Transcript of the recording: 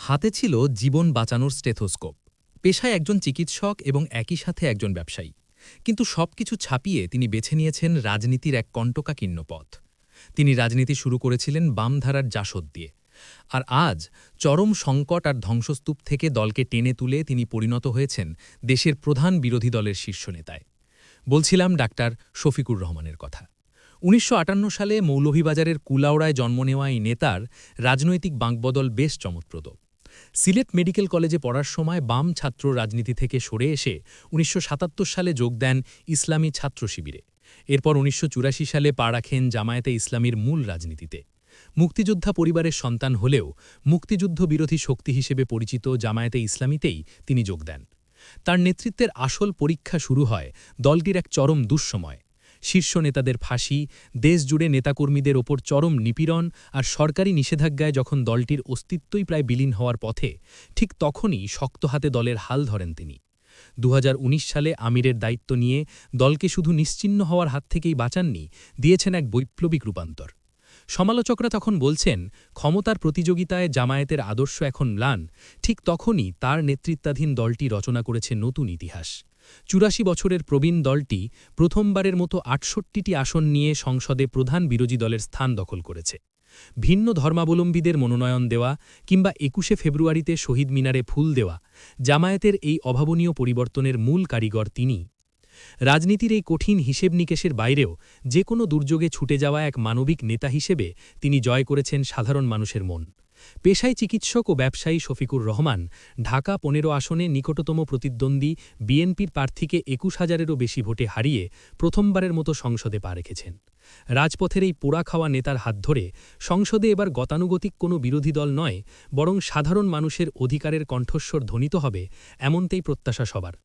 হাতে ছিল জীবন বাঁচানোর স্টেথোস্কোপ, পেশায় একজন চিকিৎসক এবং একই সাথে একজন ব্যবসায়ী। কিন্তু সবকিছু ছাপিয়ে তিনি বেছে নিয়েছেন রাজনীতির এক কণ্টকাকীর্ণ পথ। তিনি রাজনীতি শুরু করেছিলেন বামধারার জাসদ দিয়ে। আর আজ চরম সংকট আর ধ্বংসস্তূপ থেকে দলকে টেনে তুলে তিনি পরিণত হয়েছেন দেশের প্রধান বিরোধী দলের শীর্ষ নেতায়। বলছিলাম ডাক্তার শফিকুর রহমানের কথা। ১৯৫৮ সালে মৌলভীবাজারের কুলাউড়ায় জন্ম নেওয়া এই নেতার রাজনৈতিক বাঁকবদল বেশ চমৎপ্রদ। সিলেট মেডিকেল কলেজে পড়ার সময় বাম ছাত্র রাজনীতি থেকে সরে এসে ১৯৭৭ সালে যোগ দেন ইসলামী ছাত্র শিবিরে। এরপর ১৯৮৪ সালে পা রাখেন জামায়াতে ইসলামীর মূল রাজনীতিতে। মুক্তিযোদ্ধা পরিবারের সন্তান হলেও মুক্তিযুদ্ধ বিরোধী শক্তি হিসেবে পরিচিত জামায়াতে ইসলামীতেই তিনি যোগ দেন। তার নেতৃত্বের আসল পরীক্ষা শুরু হয় দলটির এক চরম দুঃসময়। শীর্ষ নেতাদের ফাঁসি, দেশজুড়ে নেতাকর্মীদের ওপর চরম নিপীড়ন আর সরকারি নিষেধাজ্ঞায় যখন দলটির অস্তিত্বই প্রায় বিলীন হওয়ার পথে, ঠিক তখনই শক্ত হাতে দলের হাল ধরেন তিনি। ২০১৯ সালে আমিরের দায়িত্ব নিয়ে দলকে শুধু নিশ্চিহ্ন হওয়ার হাত থেকেই বাঁচাননি, দিয়েছেন এক বৈপ্লবিক রূপান্তর। সমালোচকরা তখন বলছেন ক্ষমতার প্রতিযোগিতায় জামায়াতের আদর্শ এখন ম্লান, ঠিক তখনই তার নেতৃত্বাধীন দলটি রচনা করেছে নতুন ইতিহাস। ৮৪ বছরের প্রবীণ দলটি প্রথমবারের মতো ৬৮টি আসন নিয়ে সংসদে প্রধান বিরোধী দলের স্থান দখল করেছে। ভিন্ন ধর্মাবলম্বীদের মনোনয়ন দেওয়া কিংবা ২১শে ফেব্রুয়ারিতে শহীদ মিনারে ফুল দেওয়া, জামায়াতের এই অভাবনীয় পরিবর্তনের মূল কারিগর তিনি। রাজনীতির এই কঠিন হিসেব নিকেশের বাইরেও যে কোনো দুর্যোগে ছুটে যাওয়া এক মানবিক নেতা হিসেবে তিনি জয় করেছেন সাধারণ মানুষের মন। পেশায় চিকিৎসক ও ব্যবসায়ী শফিকুর রহমান ঢাকা ১৫ আসনে নিকটতম প্রতিদ্বন্দ্বী বিএনপির প্রার্থীকে ২১,০০০-এরও বেশি ভোটে হারিয়ে প্রথমবারের মতো সংসদে পা রেখেছেন। রাজপথের এই পোড়া খাওয়া নেতার হাত ধরে সংসদে এবার গতানুগতিক কোনো বিরোধী দল নয়, বরং সাধারণ মানুষের অধিকারের কণ্ঠস্বর ধ্বনিত হবে, এমনটাই প্রত্যাশা সবার।